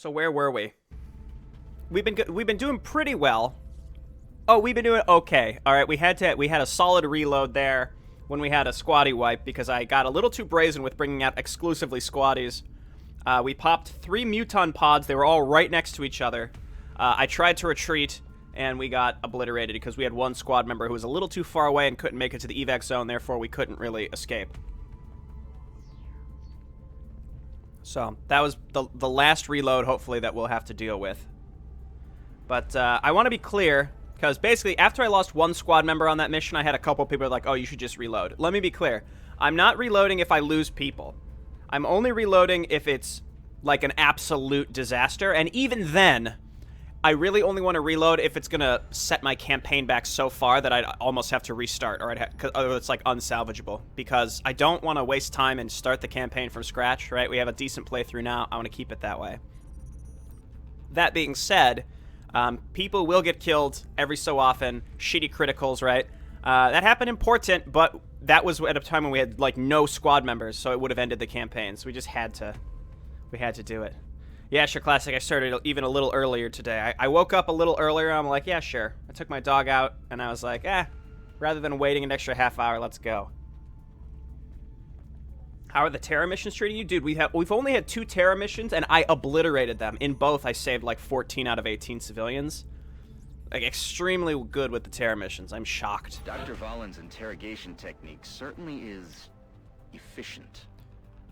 So where were we? We've been doing pretty well. Oh, we've been doing okay. All right, we had a solid reload there when we had a squatty wipe because I got a little too brazen with bringing out exclusively squatties. We popped 3 muton pods. They were all right next to each other. I tried to retreat, and we got obliterated because we had one squad member who was a little too far away and couldn't make it to the evac zone. Therefore, we couldn't really escape. So that was the last reload, hopefully, that we'll have to deal with. But I want to be clear, because basically, after I lost one squad member on that mission, I had a couple people like, oh, you should just reload. Let me be clear. I'm not reloading if I lose people. I'm only reloading if it's like an absolute disaster. And even then, I really only want to reload if it's going to set my campaign back so far that I'd almost have to restart, or it's like unsalvageable. Because I don't want to waste time and start the campaign from scratch, right? We have a decent playthrough now. I want to keep it that way. That being said, people will get killed every so often. Shitty criticals, right? That happened in Portent, but that was at a time when we had like no squad members, so it would have ended the campaign. So we just had to, do it. Yeah, sure, classic. I started even a little earlier today. I woke up a little earlier. I'm like, yeah, sure. I took my dog out, and I was like, rather than waiting an extra half hour, let's go. How are the Terra missions treating you? Dude, we've only had 2 Terra missions, and I obliterated them. In both, I saved like 14 out of 18 civilians. Like, extremely good with the Terra missions. I'm shocked. Dr. Vollin's interrogation technique certainly is efficient.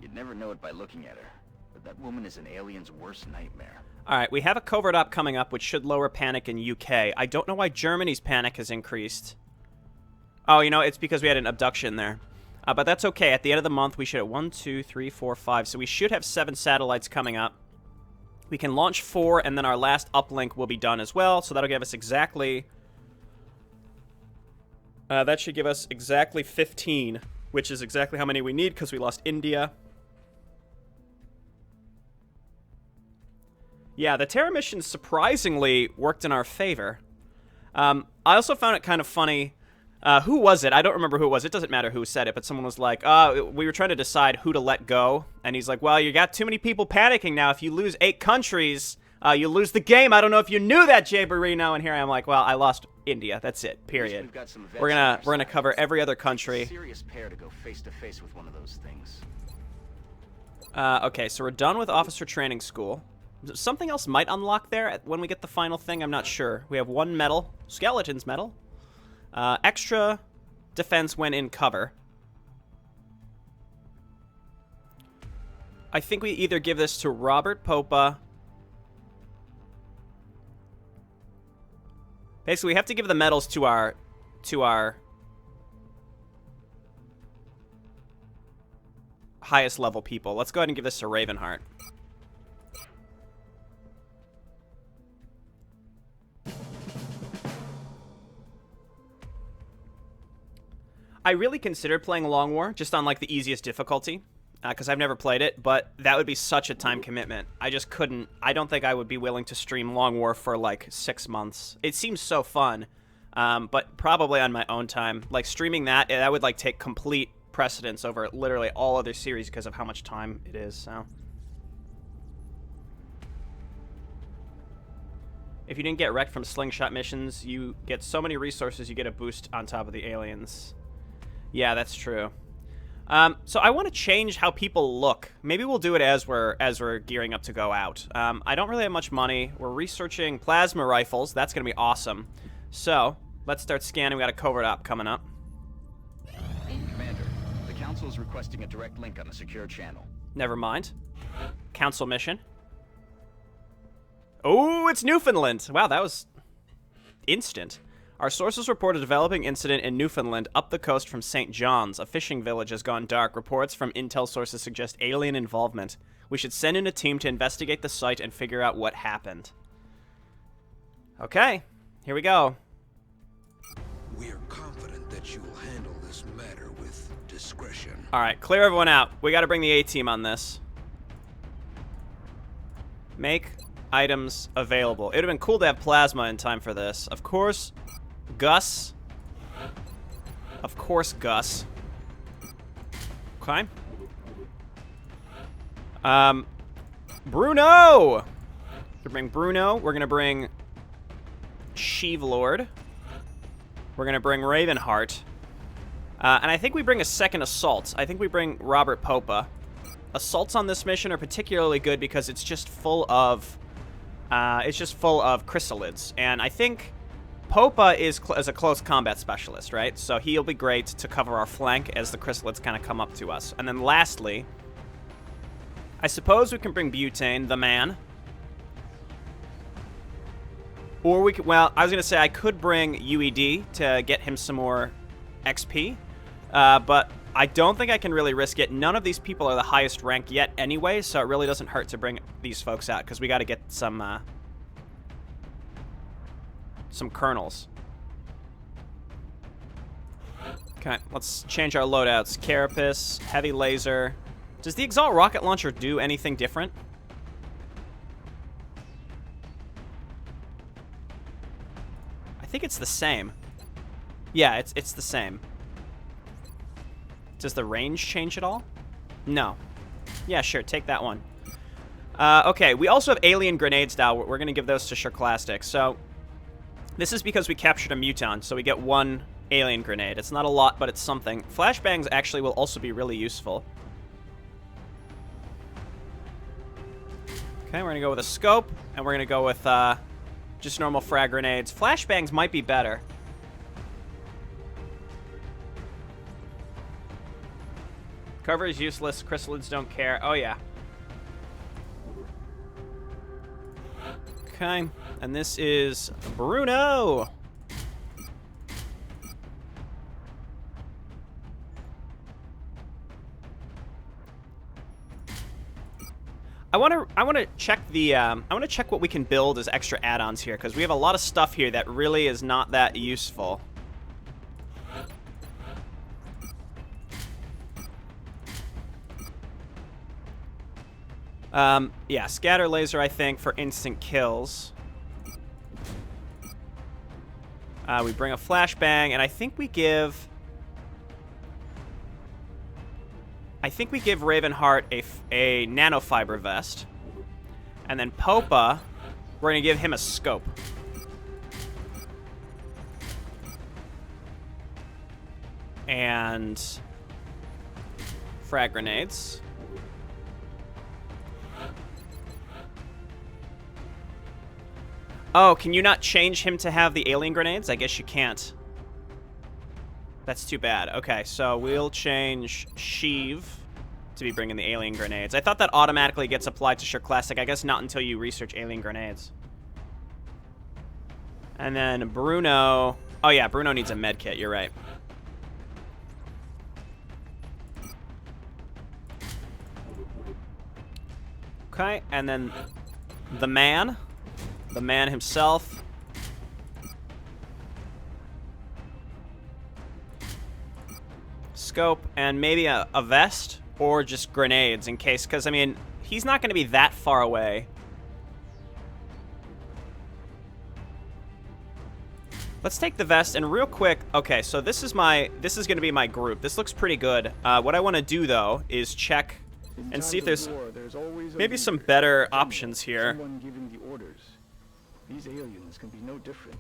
You'd never know it by looking at her. But that woman is an alien's worst nightmare. All right, we have a covert op coming up, which should lower panic in UK. I don't know why Germany's panic has increased. Oh, you know, it's because we had an abduction there. But that's okay. At the end of the month, we should have 1, 2, 3, 4, 5. So we should have 7 satellites coming up. We can launch 4, and then our last uplink will be done as well. So that'll give us exactly... that should give us exactly 15, which is exactly how many we need because we lost India. Yeah, the Terra missions surprisingly worked in our favor. I also found it kind of funny. Who was it? I don't remember who it was. It doesn't matter who said it, but someone was like, we were trying to decide who to let go. And he's like, well, you got too many people panicking now. If you lose 8 countries, you lose the game. I don't know if you knew that, Jayborino. And here I am like, well, I lost India. That's it, period. We're gonna cover every other country. Serious pair to go face to face with one of those things. Okay, so we're done with officer training school. Something else might unlock there when we get the final thing. I'm not sure. We have 1 medal. Skeleton's medal. Extra defense when in cover. I think we either give this to Robert Popa. Basically, we have to give the medals to our highest level people. Let's go ahead and give this to Ravenheart. I really considered playing Long War just on like the easiest difficulty because I've never played it, but that would be such a time commitment. I just couldn't. I don't think I would be willing to stream Long War for like 6 months. It seems so fun, but probably on my own time. Like streaming that would like take complete precedence over literally all other series because of how much time it is. So if you didn't get wrecked from slingshot missions, you get so many resources. You get a boost on top of the aliens. Yeah, that's true. So I want to change how people look. Maybe we'll do it as we're gearing up to go out. I don't really have much money. We're researching plasma rifles. That's going to be awesome. So let's start scanning. We got a covert op coming up. Commander, the Council is requesting a direct link on a secure channel. Never mind. Council mission. Oh, it's Newfoundland. Wow, that was instant. Our sources report a developing incident in Newfoundland up the coast from St. John's. A fishing village has gone dark. Reports from intel sources suggest alien involvement. We should send in a team to investigate the site and figure out what happened. Okay, here we go. We are confident that you will handle this matter with discretion. All right, clear everyone out. We got to bring the A-team on this. Make items available. It would have been cool to have plasma in time for this. Of course, Gus. Of course, Gus. Okay. Bruno! To bring Bruno, we're gonna bring Sheev Lord. We're gonna bring Ravenheart. And I think we bring a second assault. I think we bring Robert Popa. Assaults on this mission are particularly good because it's just full of Chryssalids. And I think Popa is a close combat specialist, right? So he'll be great to cover our flank as the Chryssalids kind of come up to us. And then lastly, I suppose we can bring Butane, the man. Or we could, well, I was going to say I could bring UED to get him some more XP. But I don't think I can really risk it. None of these people are the highest rank yet anyway, so it really doesn't hurt to bring these folks out, because we got to get some kernels. Okay, let's change our loadouts. Carapace, heavy laser. Does the Exalt rocket launcher do anything different? I think it's the same. Yeah, it's the same. Does the range change at all? No. Yeah, sure, take that one. Okay, we also have alien grenades now. We're going to give those to Chryssalids. So, this is because we captured a Muton, so we get one alien grenade. It's not a lot, but it's something. Flashbangs actually will also be really useful. Okay, we're going to go with a scope, and we're going to go with just normal frag grenades. Flashbangs might be better. Cover is useless. Chryssalids don't care. Oh, yeah. Okay. And this is Bruno. I want to check the I want to check what we can build as extra add-ons here, because we have a lot of stuff here that really is not that useful. Yeah, scatter laser, I think, for instant kills. We bring a flashbang, and I think we give Ravenheart a nanofiber vest. And then Popa, we're going to give him a scope. And frag grenades. Oh, can you not change him to have the alien grenades? I guess you can't. That's too bad. Okay, so we'll change Sheev to be bringing the alien grenades. I thought that automatically gets applied to Chryssalids. I guess not until you research alien grenades. And then Bruno... Oh yeah, Bruno needs a med kit. You're right. Okay, and then the man. The man himself. Scope, and maybe a vest, or just grenades in case, because, I mean, he's not going to be that far away. Let's take the vest, and real quick, okay, so this is going to be my group. This looks pretty good. What I want to do, though, is check and see if there's maybe some better options here. Someone giving the orders. These aliens can be no different.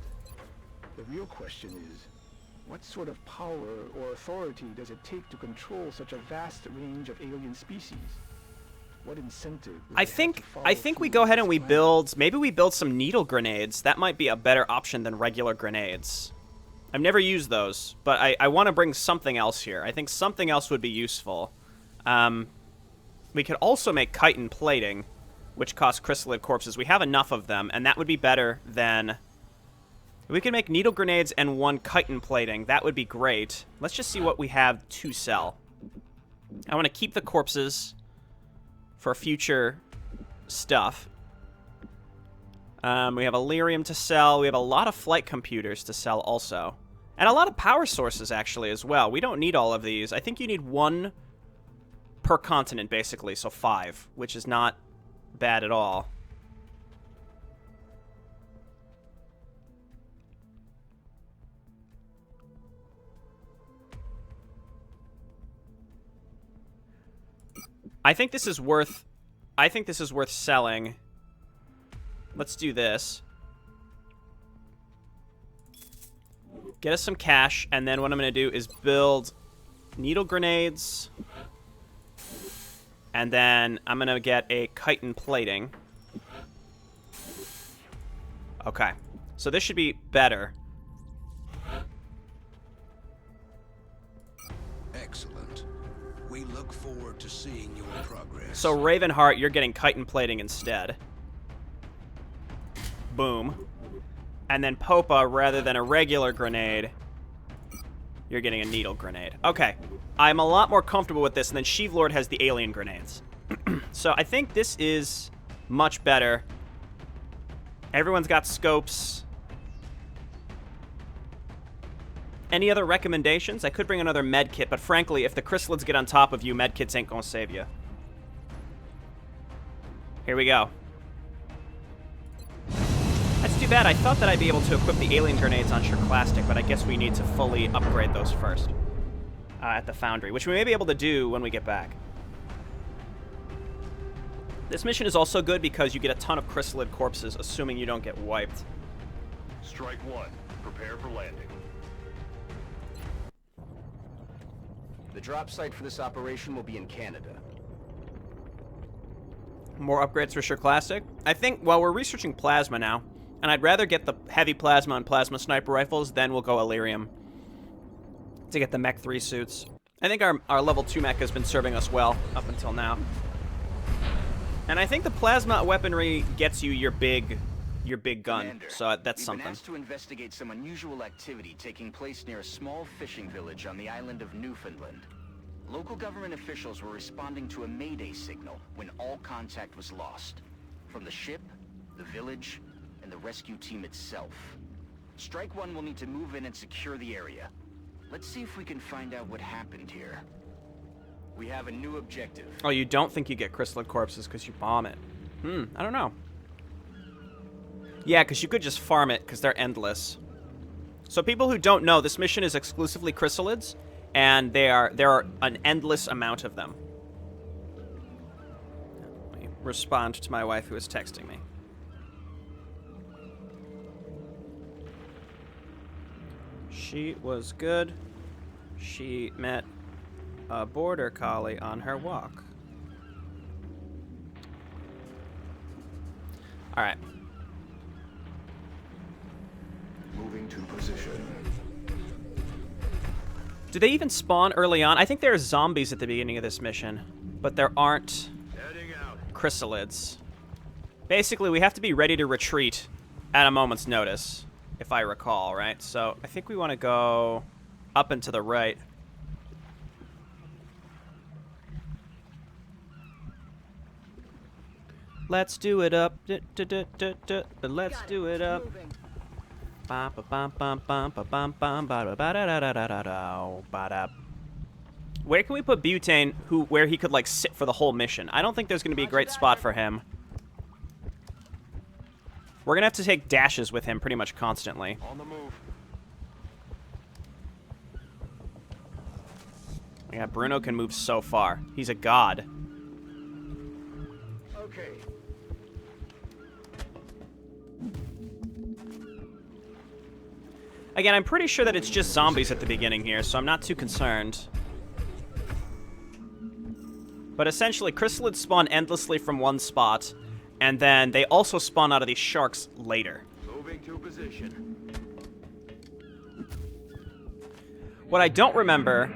The real question is, what sort of power or authority does it take to control such a vast range of alien species? What incentive? I think we go ahead and we build, maybe we build some needle grenades. That might be a better option than regular grenades. I've never used those, but I want to bring something else here. I think something else would be useful. We could also make chitin plating, which costs Chrysalid corpses. We have enough of them, and that would be better than... We could make needle grenades and one chitin plating. That would be great. Let's just see what we have to sell. I want to keep the corpses for future stuff. We have Illyrium to sell. We have a lot of flight computers to sell also. And a lot of power sources, actually, as well. We don't need all of these. I think you need one per continent, basically, so 5, which is not bad at all. I think this is worth selling. let's do this. Get us some cash, and then what I'm going to do is build needle grenades. And then I'm going to get a chitin plating. Okay. So this should be better. Excellent. We look forward to seeing your progress. So Ravenheart, you're getting chitin plating instead. Boom. And then Popa, rather than a regular grenade, you're getting a needle grenade. Okay. I'm a lot more comfortable with this, and then Sheevlord has the alien grenades. So I think this is much better. Everyone's got scopes. Any other recommendations? I could bring another med kit, but frankly, if the Chryssalids get on top of you, med kits ain't gonna save you. Here we go. That's too bad. I thought that I'd be able to equip the alien grenades on Chryssalids, but I guess we need to fully upgrade those first at the foundry, which we may be able to do when we get back. This mission is also good because you get a ton of Chryssalid corpses, assuming you don't get wiped. Strike one. Prepare for landing. The drop site for this operation will be in Canada. More upgrades for Chryssalids. I think, well, we're researching plasma now, and I'd rather get the heavy plasma and plasma sniper rifles, then we'll go Illyrium to get the Mech 3 suits. I think our level 2 mech has been serving us well up until now. And I think the plasma weaponry gets you your big gun, Commander, so that's we've something. been asked to investigate some unusual activity taking place near a small fishing village on the island of Newfoundland. Local government officials were responding to a mayday signal when all contact was lost. From the ship, the village, and the rescue team itself. Strike One will need to move in and secure the area. Let's see if we can find out what happened here. We have a new objective. Oh, you don't think you get Chryssalid corpses because you bomb it? I don't know. Yeah, because you could just farm it because they're endless. So people who don't know, this mission is exclusively Chrysalids, and there are an endless amount of them. Let me respond to my wife who is texting me. She was good. She met a border collie on her walk. All right. Moving to position. Do they even spawn early on? I think there are zombies at the beginning of this mission, but there aren't Heading out. Chrysalids. Basically, we have to be ready to retreat at a moment's notice, if I recall, right? So I think we want to go up and to the right. Let's do it up. Let's do it up. Where can we put Butane where he could like sit for the whole mission? I don't think there's going to be a great spot for him. We're going to have to take dashes with him pretty much constantly. On the move. Yeah, Bruno can move so far. He's a god. Okay. Again, I'm pretty sure that it's just zombies at the beginning here, so I'm not too concerned. But essentially, Chrysalids spawn endlessly from one spot, and then they also spawn out of these sharks later. Moving to position. What I don't remember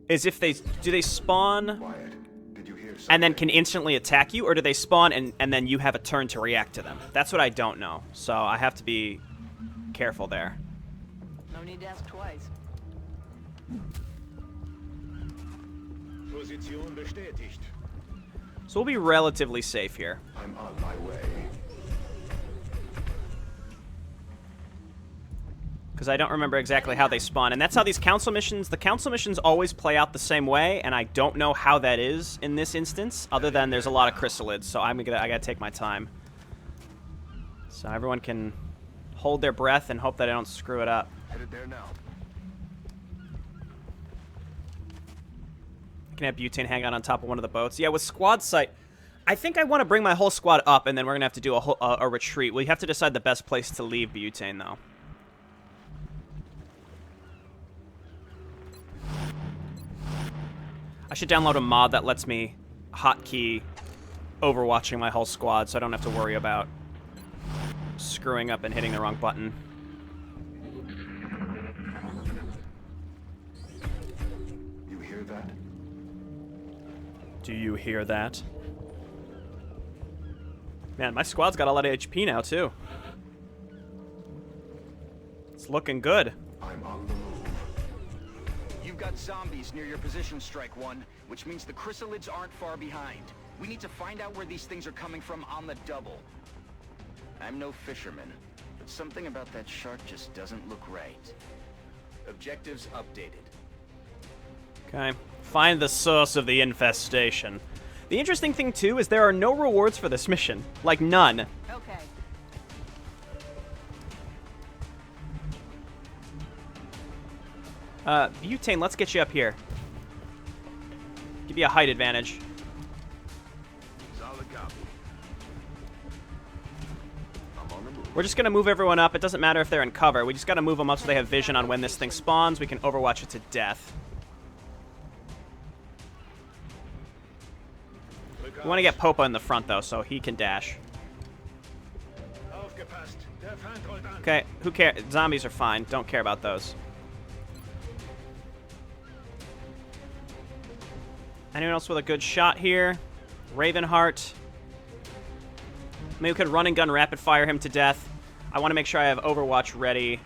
is if do they spawn Quiet. Did you hear something? and then can instantly attack you, or do they spawn and then you have a turn to react to them? That's what I don't know, so I have to be careful there. No need to ask twice. Position bestätigt. So we'll be relatively safe here. I'm on my way. Because I don't remember exactly how they spawn. And that's how these council missions... The council missions always play out the same way, and I don't know how that is in this instance, other than there's a lot of Chrysalids, so I gotta take my time. So everyone can hold their breath and hope that I don't screw it up. Headed there now. I can have Butane hang out on top of one of the boats. Yeah, with Squad Sight, I think I want to bring my whole squad up, and then we're going to have to do a retreat. We have to decide the best place to leave Butane, though. I should download a mod that lets me hotkey overwatching my whole squad, so I don't have to worry about screwing up and hitting the wrong button. You hear that? Do you hear that? Man, my squad's got a lot of HP now, too. It's looking good. I'm on the move. You've got zombies near your position, Strike One, which means the Chryssalids aren't far behind. We need to find out where these things are coming from on the double. I'm no fisherman, but something about that shark just doesn't look right. Objectives updated. Okay. Find the source of the infestation. The interesting thing, too, is there are no rewards for this mission. Like, none. Okay. Butane, let's get you up here. Give you a height advantage. Solid copy. I'm on the move. We're just going to move everyone up. It doesn't matter if they're in cover. We just got to move them up so they have vision on when this thing spawns. We can overwatch it to death. We want to get Popa in the front, though, so he can dash. Aufgepasst. Der Feind rollt an. Okay, who cares? Zombies are fine. Don't care about those. Anyone else with a good shot here? Ravenheart. Maybe we could run and gun rapid fire him to death. I want to make sure I have Overwatch ready.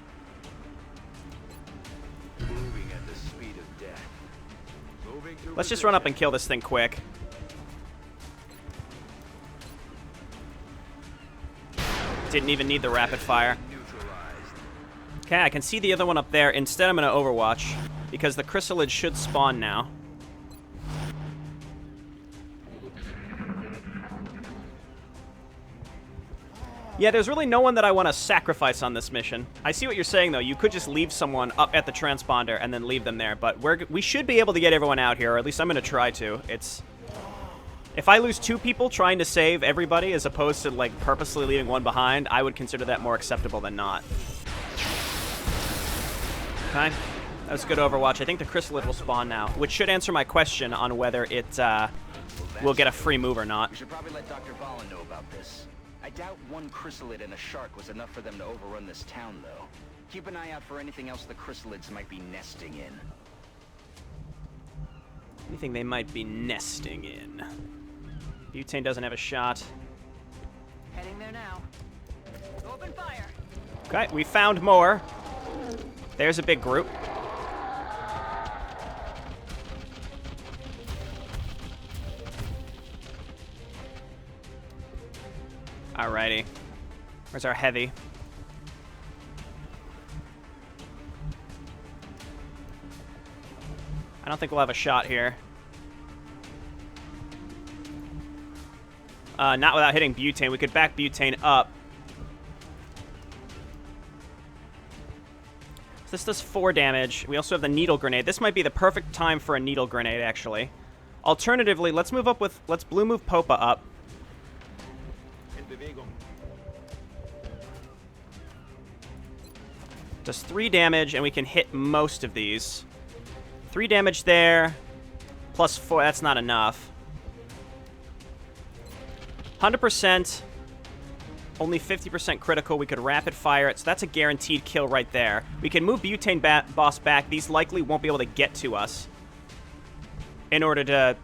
Moving at the speed of death. Moving to Let's just run up and kill this thing quick. Didn't even need the rapid fire. Okay, I can see the other one up there. Instead, I'm going to Overwatch, because the Chryssalids should spawn now. Yeah, there's really no one that I want to sacrifice on this mission. I see what you're saying, though. You could just leave someone up at the transponder and then leave them there, but we should be able to get everyone out here, or at least I'm going to try to. If I lose 2 people trying to save everybody as opposed to, like, purposely leaving one behind, I would consider that more acceptable than not. Okay. That was good Overwatch. I think the Chrysalid will spawn now, which should answer my question on whether it will get a free move or not. We should probably let Dr. Valen know about this. I doubt one Chrysalid and a shark was enough for them to overrun this town, though. Keep an eye out for anything else the Chrysalids might be nesting in. Anything they might be nesting in. Butane doesn't have a shot. Heading there now. Open fire. Okay, we found more. There's a big group. Alrighty. Where's our heavy? I don't think we'll have a shot here. Not without hitting Butane. We could back Butane up. So this does 4 damage. We also have the needle grenade. This might be the perfect time for a needle grenade, actually. Alternatively, let's blue move Popa up. Does 3 damage, and we can hit most of these. 3 damage there, plus 4. That's not enough. 100%, only 50% critical. We could rapid fire it, so that's a guaranteed kill right there. We can move Butane boss back. These likely won't be able to get to us in order to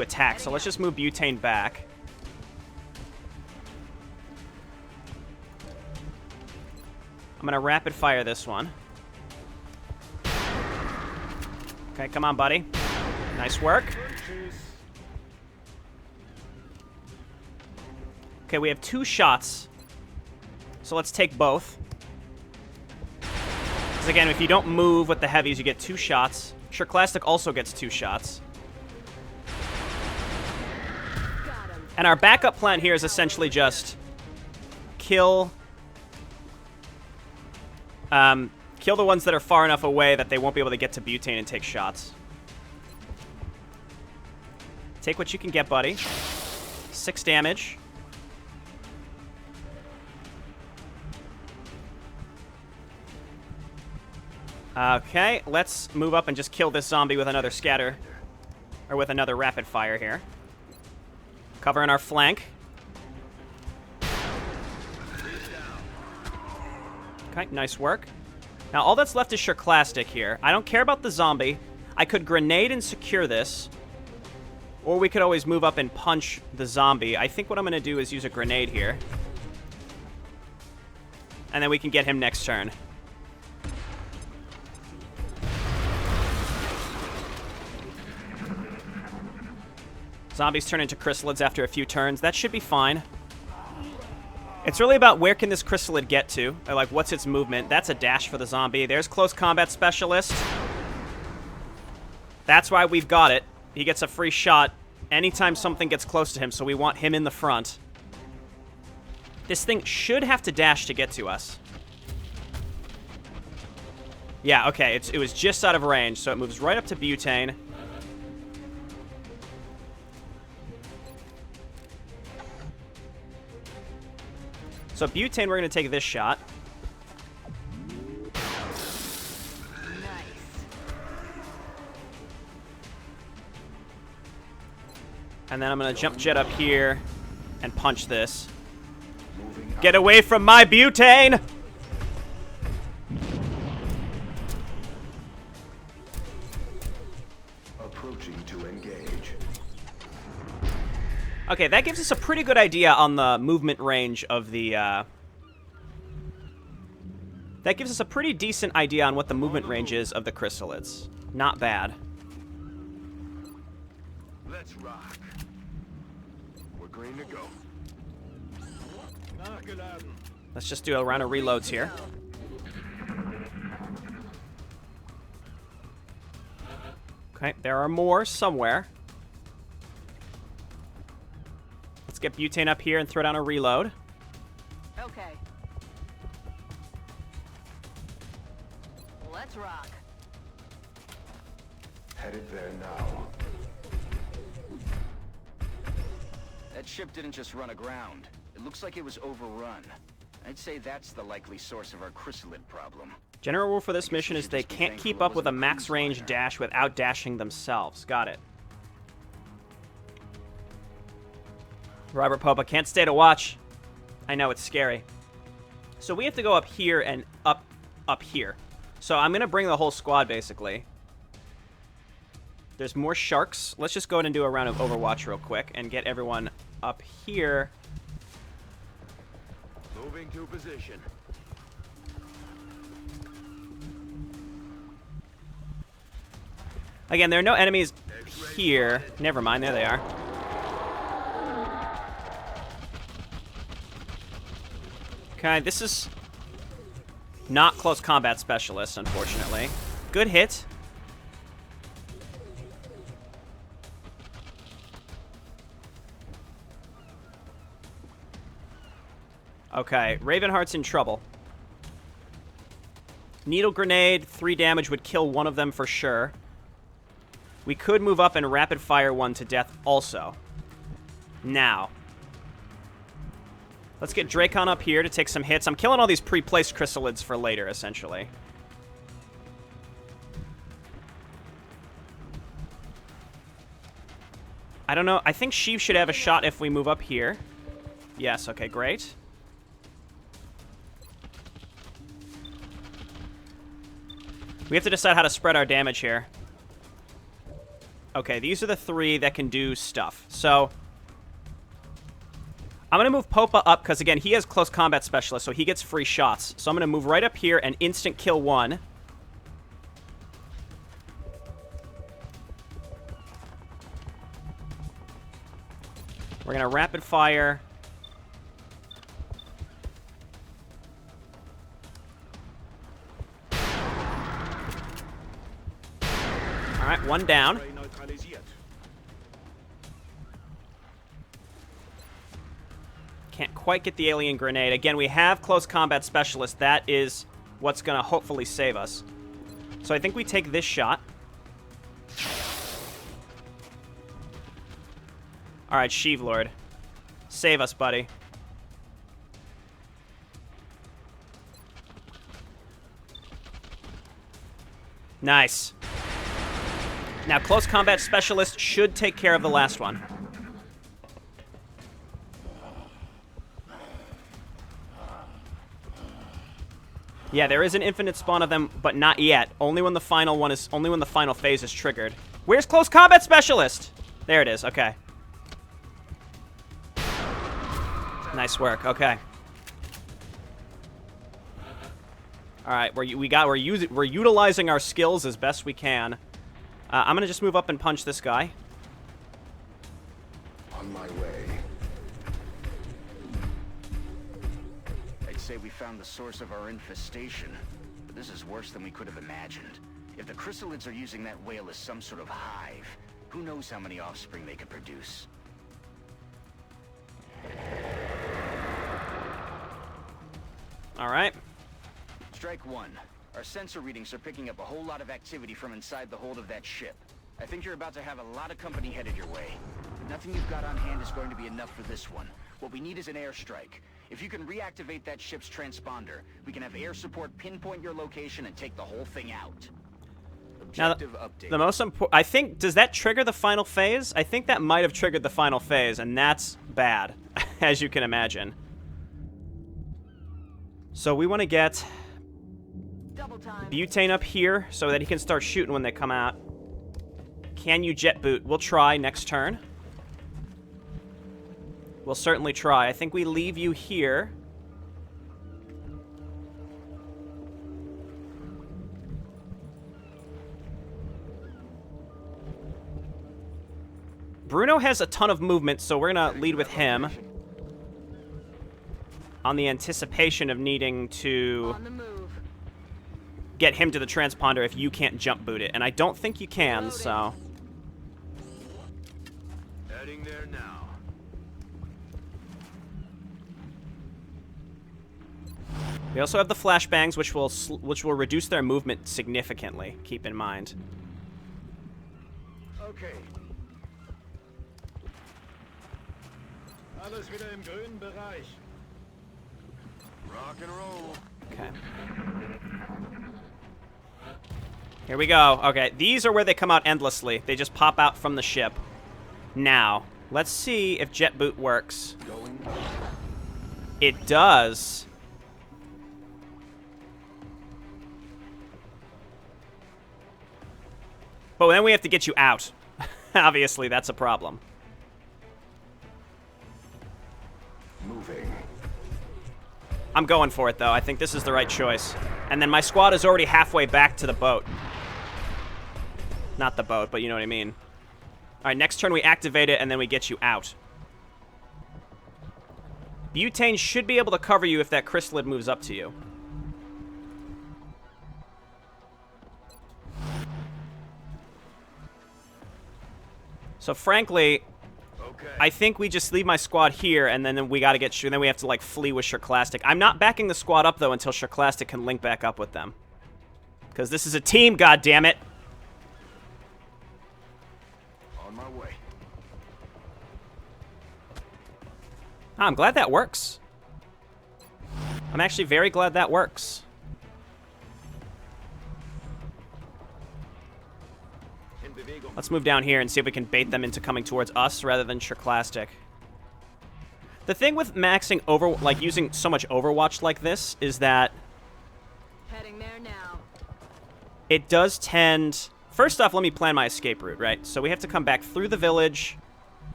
attack. So let's just move Butane back. I'm going to rapid fire this one. Okay, come on, buddy. Nice work. Okay, we have 2 shots. So let's take both. Because again, if you don't move with the heavies, you get 2 shots. Chryssalids also gets 2 shots. And our backup plan here is essentially just kill the ones that are far enough away that they won't be able to get to Butane and take shots. Take what you can get, buddy. 6 damage. Okay, let's move up and just kill this zombie with another scatter. Or with another rapid fire here. Covering our flank. Okay, nice work. Now, all that's left is Chryssalids here. I don't care about the zombie. I could grenade and secure this. Or we could always move up and punch the zombie. I think what I'm going to do is use a grenade here. And then we can get him next turn. Zombies turn into Chryssalids after a few turns. That should be fine. It's really about where can this Chrysalid get to. Or like, what's its movement? That's a dash for the zombie. There's Close Combat Specialist. That's why we've got it. He gets a free shot anytime something gets close to him, so we want him in the front. This thing should have to dash to get to us. Yeah, okay. It was just out of range, so it moves right up to Butane. So Butane, we're going to take this shot. Nice. And then I'm going to jump jet up here and punch this. Get away from my Butane! Approaching to engage. Okay, that gives us a pretty good idea on the movement range of the, That gives us a pretty decent idea on what the movement range is of the Chryssalids. Not bad. Let's rock. We're green to go. Let's just do a round of reloads here. Okay, there are more somewhere. Let's get Butane up here and throw down a reload. Okay. Let's rock. Headed there now. That ship didn't just run aground. It looks like it was overrun. I'd say that's the likely source of our Chryssalid problem. General rule for this mission is they can't keep up with a max range dash without dashing themselves. Got it. Robert Pope, I can't stay to watch. I know, it's scary. So we have to go up here and up here. So I'm going to bring the whole squad, basically. There's more sharks. Let's just go ahead and do a round of Overwatch real quick and get everyone up here. Moving to position. Again, there are no enemies here. Never mind, there they are. Okay, this is not Close Combat Specialist, unfortunately. Good hit. Okay, Ravenheart's in trouble. Needle Grenade, 3 damage would kill one of them for sure. We could move up and rapid fire one to death also. Now. Let's get Dracon up here to take some hits. I'm killing all these pre-placed Chrysalids for later, essentially. I don't know. I think Sheev should have a shot if we move up here. Yes, okay, great. We have to decide how to spread our damage here. Okay, these are the 3 that can do stuff. So I'm going to move Popa up because, again, he has Close Combat Specialist, so he gets free shots. So I'm going to move right up here and instant kill one. We're going to rapid fire. All right, one down. Can't quite get the alien grenade. Again, we have Close Combat Specialist. That is what's going to hopefully save us. So I think we take this shot. All right, Sheev Lord. Save us, buddy. Nice. Now, close combat specialist should take care of the last one. Yeah, there is an infinite spawn of them, but not yet. Only when the final phase is triggered. Where's close combat specialist? There it is. Okay. Nice work. Okay. All right, we're utilizing our skills as best we can. I'm gonna just move up and punch this guy. On my way. I'd say we found the source of our infestation, but this is worse than we could have imagined. If the Chryssalids are using that whale as some sort of hive, who knows how many offspring they could produce? All right. Strike one. Our sensor readings are picking up a whole lot of activity from inside the hold of that ship. I think you're about to have a lot of company headed your way. Nothing you've got on hand is going to be enough for this one. What we need is an airstrike. If you can reactivate that ship's transponder, we can have air support pinpoint your location and take the whole thing out. Now, Objective update. the most important... I think... Does that trigger the final phase? I think that might have triggered the final phase, and that's bad, as you can imagine. So we want to get Double time. Butane up here so that he can start shooting when they come out. Can you jet boot? We'll try next turn. We'll certainly try. I think we leave you here. Bruno has a ton of movement, so we're going to lead with him. On the anticipation of needing to On the move. get him to the transponder if you can't jump boot it. And I don't think you can, so... Heading there now. We also have the flashbangs, which will reduce their movement significantly, keep in mind. Okay. Alles wieder im grünen Bereich. Rock and roll. Okay. Here we go. Okay, these are where they come out endlessly. They just pop out from the ship. Now, let's see if jet boot works. It does. But then we have to get you out. Obviously, that's a problem. Moving. I'm going for it, though. I think this is the right choice. And then my squad is already halfway back to the boat. Not the boat, but you know what I mean. All right, next turn we activate it, and then we get you out. Butane should be able to cover you if that Chrysalid moves up to you. So frankly, I think we just leave my squad here, and then we got to get... then we have to, like, flee with Chryssalids. I'm not backing the squad up, though, until Chryssalids can link back up with them. Because this is a team, goddammit. On my way. I'm glad that works. I'm actually very glad that works. Let's move down here and see if we can bait them into coming towards us rather than Chryssalids. The thing with maxing using so much Overwatch like this is that Heading there now. it does tend... First off, let me plan my escape route, right? So we have to come back through the village,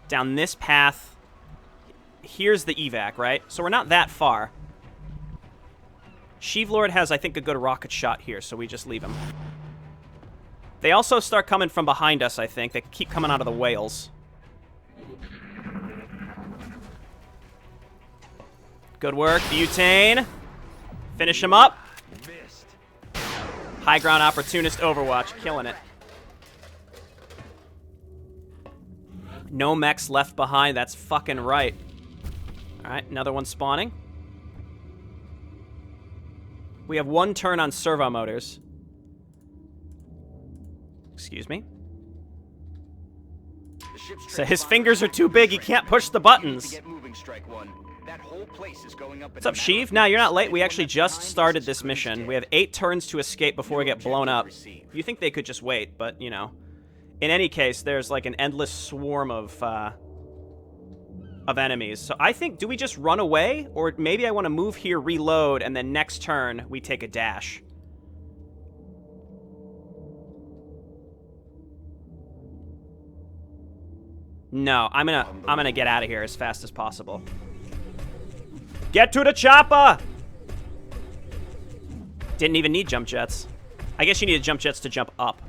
down this path. Here's the evac, right? So we're not that far. Sheevlord has, I think, a good rocket shot here, so we just leave him. They also start coming from behind us, I think. They keep coming out of the whales. Good work, Butane. Finish him up. Missed. High ground opportunist Overwatch, killing it. No mechs left behind, that's fucking right. Alright, another one spawning. We have one turn on servo motors. Excuse me. The ship's So his transponder fingers are too big, he can't push the You need to buttons. get moving moving, Strike One. That whole place is going up. What's up, Sheev? No, you're not late. We actually just started this mission. We have 8 turns to escape before we get blown up. You think they could just wait, but, you know. In any case, there's like an endless swarm of enemies. So I think, do we just run away? Or maybe I want to move here, reload, and then next turn, we take a dash. No, I'm gonna get out of here as fast as possible. Get to the chopper! Didn't even need jump jets. I guess you needed jump jets to jump up.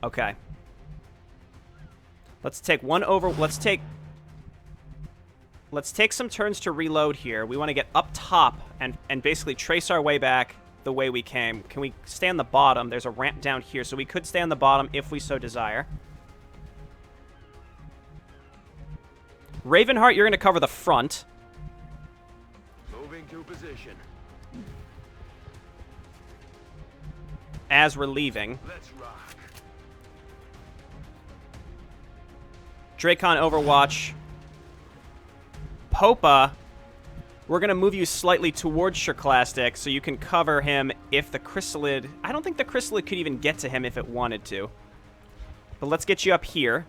Okay. Let's take one over. Let's take some turns to reload here. We want to get up top and basically trace our way back the way we came. Can we stay on the bottom? There's a ramp down here, so we could stay on the bottom if we so desire. Ravenheart, you're going to cover the front. Moving to position. As we're leaving. Let's rock. Dracon Overwatch. Popa, we're going to move you slightly towards Chryssalids so you can cover him if the Chryssalid... I don't think the Chryssalid could even get to him if it wanted to. But let's get you up here.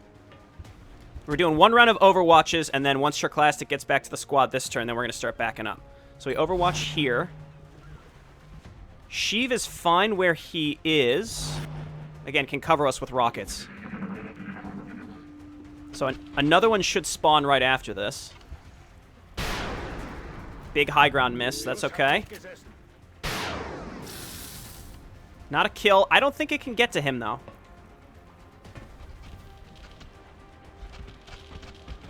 We're doing 1 round of Overwatches, and then once Chryssalids gets back to the squad this turn, then we're going to start backing up. So we Overwatch here. Sheev is fine where he is. Again, can cover us with rockets. So another one should spawn right after this. Big high ground miss. That's okay. Not a kill. I don't think it can get to him, though.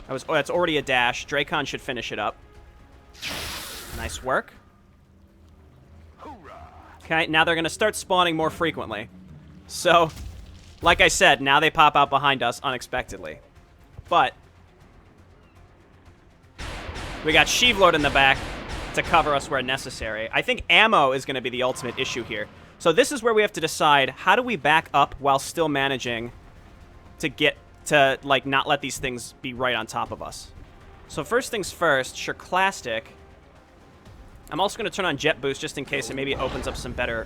Oh, that's already a dash. Dracon should finish it up. Nice work. Okay, now they're going to start spawning more frequently. So, like I said, now they pop out behind us unexpectedly. But we got Sheevlord in the back to cover us where necessary. I think ammo is going to be the ultimate issue here. So this is where we have to decide, how do we back up while still managing to get to, like, not let these things be right on top of us. So first things first, Chryssalids. I'm also going to turn on Jet Boost just in case it maybe opens up some better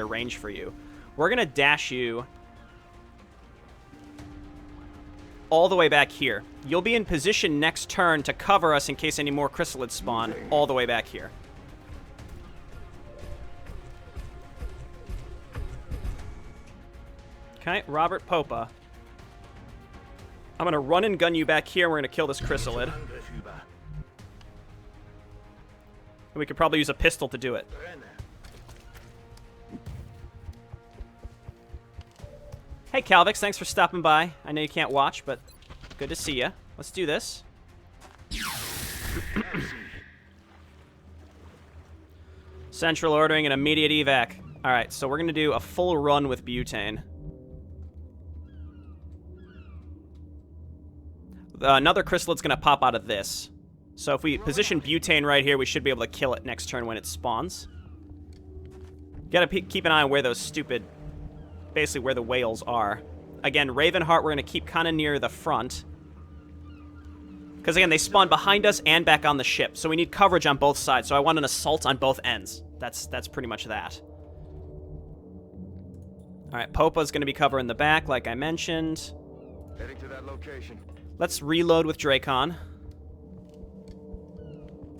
range for you. We're going to dash you all the way back here. You'll be in position next turn to cover us in case any more Chrysalids spawn all the way back here. Okay, Robert Popa. I'm going to run and gun you back here, and we're going to kill this Chryssalid. And we could probably use a pistol to do it. Hey, Calvix, thanks for stopping by. I know you can't watch, but good to see you. Let's do this. Central ordering an immediate evac. All right, so we're going to do a full run with butane. Another Chryssalid's going to pop out of this. So if we position butane right here, we should be able to kill it next turn when it spawns. Gotta keep an eye on where those stupid... basically where the whales are. Again, Ravenheart, we're going to keep kind of near the front. Because, again, they spawn behind us and back on the ship. So we need coverage on both sides. So I want an assault on both ends. That's pretty much that. Alright, Popa's going to be covering the back, like I mentioned. Heading to that location. Let's reload with Dracon.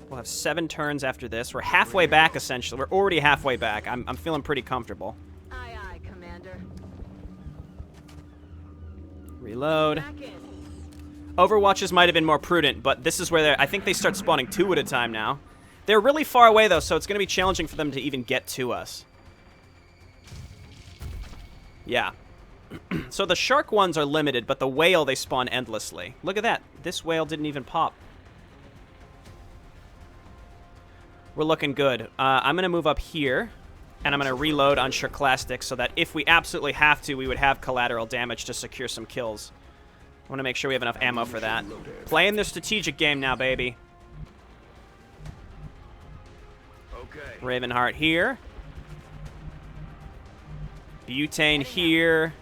We'll have 7 turns after this. We're halfway back, essentially. We're already halfway back. I'm feeling pretty comfortable. Aye, aye, Commander. Reload. Back in. Overwatches might have been more prudent, but this is where I think they start spawning 2 at a time now. They're really far away, though, so it's going to be challenging for them to even get to us. Yeah. So the shark ones are limited, but the whale, they spawn endlessly. Look at that. This whale didn't even pop. We're looking good. I'm going to move up here, and I'm going to reload on Chryssalids so that if we absolutely have to, we would have collateral damage to secure some kills. I want to make sure we have enough ammo for that. Playing the strategic game now, baby. Okay. Ravenheart here. Butane here.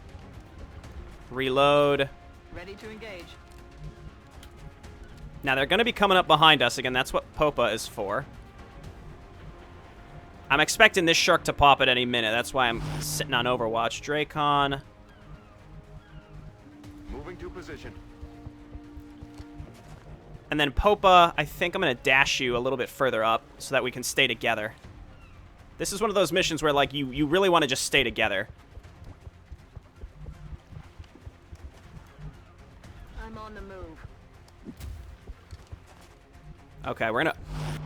Reload. Ready to engage. Now, they're going to be coming up behind us. Again, that's what Popa is for. I'm expecting this shark to pop at any minute. That's why I'm sitting on Overwatch. Dracon. Moving to position. And then Popa, I think I'm going to dash you a little bit further up so that we can stay together. This is one of those missions where, like, you really want to just stay together. I'm on the move. Okay, we're gonna...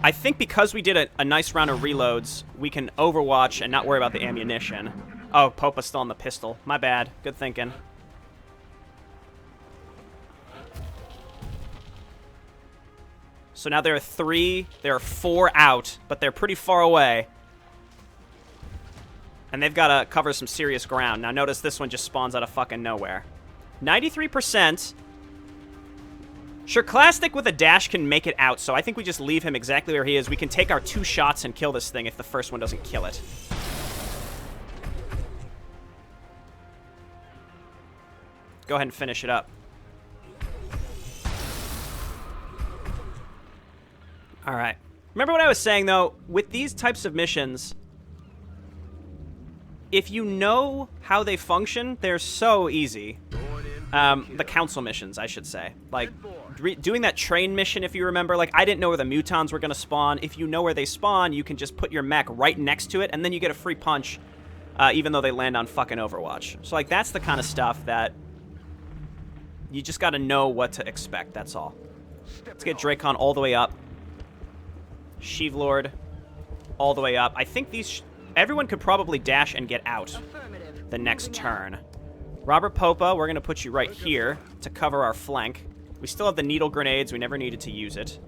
I think because we did a nice round of reloads, we can Overwatch and not worry about the ammunition. Oh, Popa's still on the pistol. My bad. Good thinking. So now there are 4 out, but they're pretty far away. And they've got to cover some serious ground. Now notice this one just spawns out of fucking nowhere. 93%. Sure, Clastic with a dash can make it out, so I think we just leave him exactly where he is. We can take our 2 shots and kill this thing if the first one doesn't kill it. Go ahead and finish it up. All right. Remember what I was saying, though? With these types of missions, if you know how they function, they're so easy. The council missions, I should say. Like, doing that train mission, if you remember, like, I didn't know where the mutons were going to spawn. If you know where they spawn, you can just put your mech right next to it, and then you get a free punch, even though they land on fucking Overwatch. So, like, that's the kind of stuff that you just got to know what to expect, that's all. Let's get Dracon all the way up. Sheev Lord all the way up. I think these... everyone could probably dash and get out the next turn. Robert Popa, we're going to put you right here to cover our flank. We still have the needle grenades. We never needed to use it.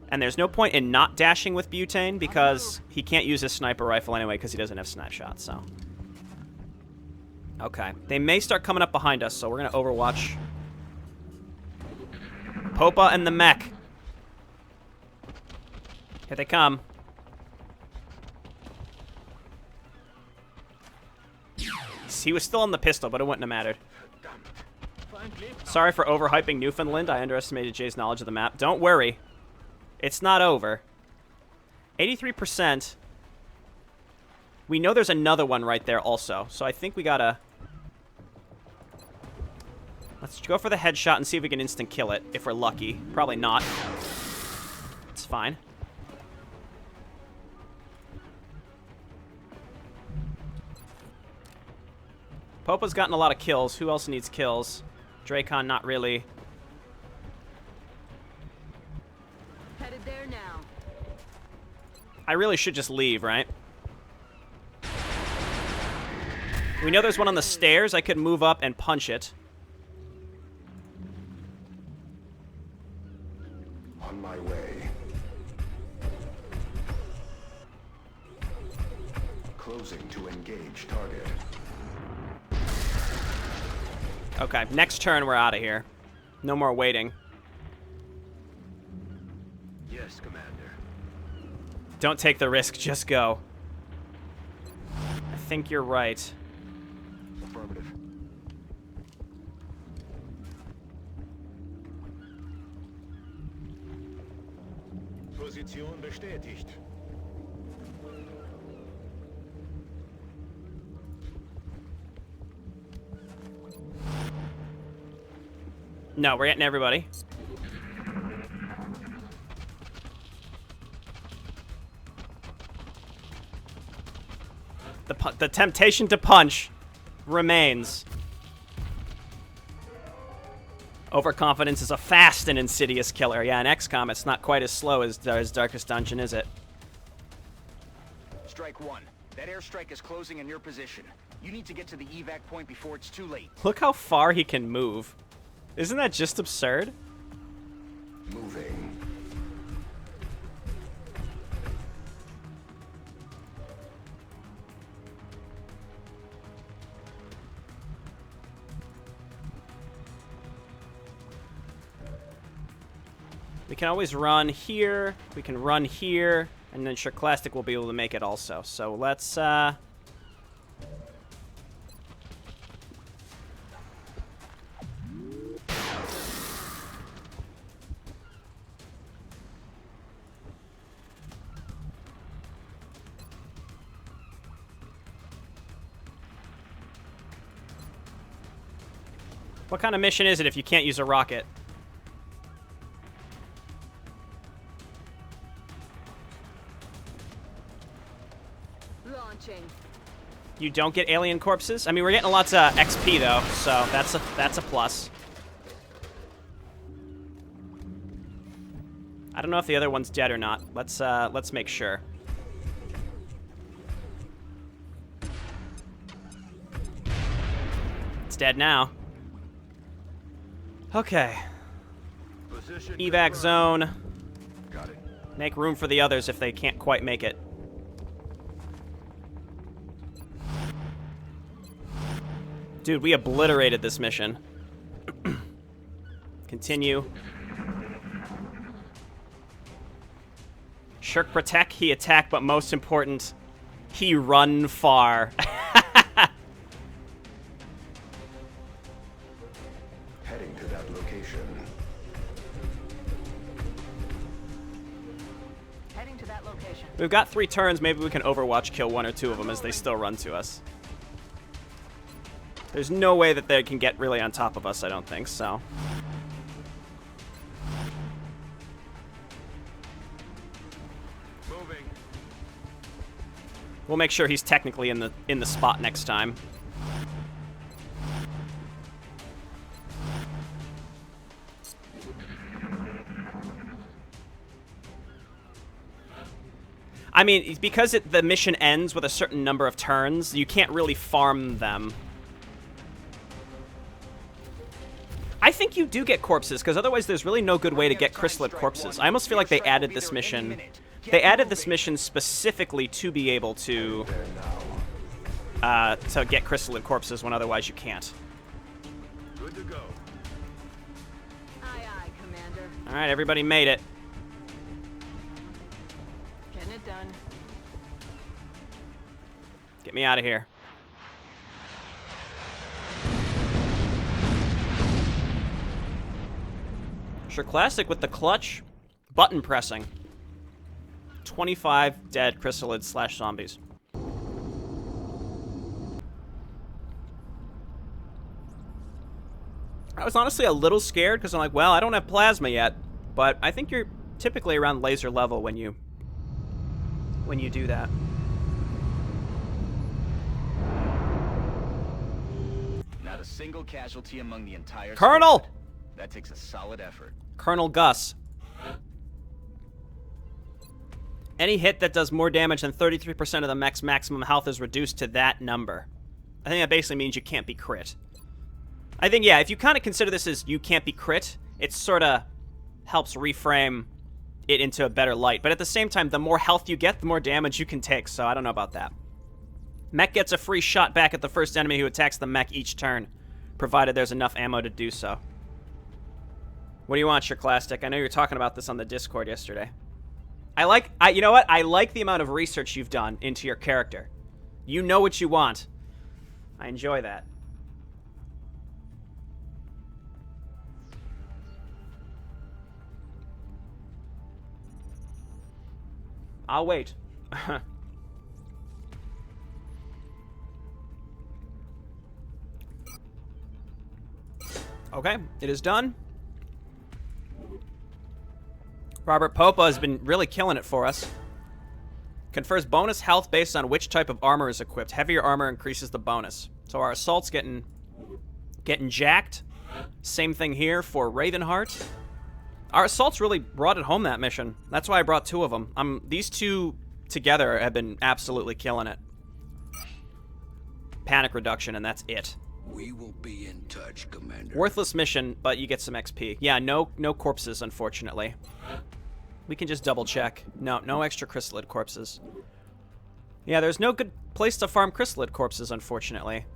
And there's no point in not dashing with Butane because he can't use his sniper rifle anyway because he doesn't have snipe shots, so... Okay. They may start coming up behind us, so we're going to Overwatch. Popa and the mech. Here they come. He was still on the pistol, but it wouldn't have mattered. Sorry for overhyping Newfoundland. I underestimated Jay's knowledge of the map. Don't worry. It's not over. 83%. We know there's another one right there also, so I think we gotta... Let's go for the headshot and see if we can instant kill it, if we're lucky. Probably not. It's fine. Popa's gotten a lot of kills. Who else needs kills? Dracon, not really. Headed there now. I really should just leave, right? We know there's one on the stairs. I could move up and punch it. On my way. Closing to engage target. Okay, next turn we're out of here. No more waiting. Yes, Commander. Don't take the risk, just go. I think you're right. Affirmative. Position bestätigt. No, we're getting everybody. The temptation to punch remains. Overconfidence is a fast and insidious killer. Yeah, in XCOM, it's not quite as slow as Darkest Dungeon, is it? Strike 1. That airstrike is closing in your position. You need to get to the evac point before it's too late. Look how far he can move. Isn't that just absurd? Moving. We can always run here. We can run here. And then Chryssalids will be able to make it also. So let's, What kind of mission is it if you can't use a rocket? Launching. You don't get alien corpses? I mean, we're getting lots of XP, though, so that's a plus. I don't know if the other one's dead or not. Let's make sure. It's dead now. Okay. Position Evac confirmed. zone. Got it. Make room for the others if they can't quite make it. Dude, we obliterated this mission. Continue. Shirk protect, he attack, but most important, he run far. Heading to that location. Heading to that location. We've got 3 turns, maybe we can Overwatch kill 1 or 2 of them as they still run to us. There's no way that they can get really on top of us, I don't think, so. Moving. We'll make sure he's technically in the spot next time. I mean, because the mission ends with a certain number of turns, you can't really farm them. I think you do get corpses, because otherwise there's really no good way to get Chryssalid corpses. I almost feel like they added this mission. They added this mission specifically to be able to get Chryssalid corpses when otherwise you can't. Good to go. Aye, aye, Commander. All right, everybody made it. Getting it done. Get me out of here. Sure, classic with the clutch button pressing. 25 dead Chrysalids / zombies. I was honestly a little scared because I'm like, well, I don't have plasma yet, but I think you're typically around laser level when you do that. Not a single casualty among the entire Colonel! squad. That takes a solid effort. Colonel Gus. Any hit that does more damage than 33% of the mech's maximum health is reduced to that number. I think that basically means you can't be crit. I think, yeah, if you kind of consider this as you can't be crit, it sort of helps reframe it into a better light. But at the same time, the more health you get, the more damage you can take, so I don't know about that. Mech gets a free shot back at the first enemy who attacks the mech each turn, provided there's enough ammo to do so. What do you want, Shirklastic? I know you were talking about this on the Discord yesterday. You know what? I like the amount of research you've done into your character. You know what you want. I enjoy that. I'll wait. Okay, it is done. Robert Popa has been really killing it for us. Confers bonus health based on which type of armor is equipped. Heavier armor increases the bonus. So our assault's getting jacked. Same thing here for Ravenheart. Our assault's really brought it home that mission. That's why I brought 2 of them. These 2 together have been absolutely killing it. Panic reduction, and that's it. We will be in touch, Commander. Worthless mission, but you get some XP. Yeah, no corpses, unfortunately. We can just double check. No extra Chryssalid corpses. Yeah, there's no good place to farm Chryssalid corpses, unfortunately.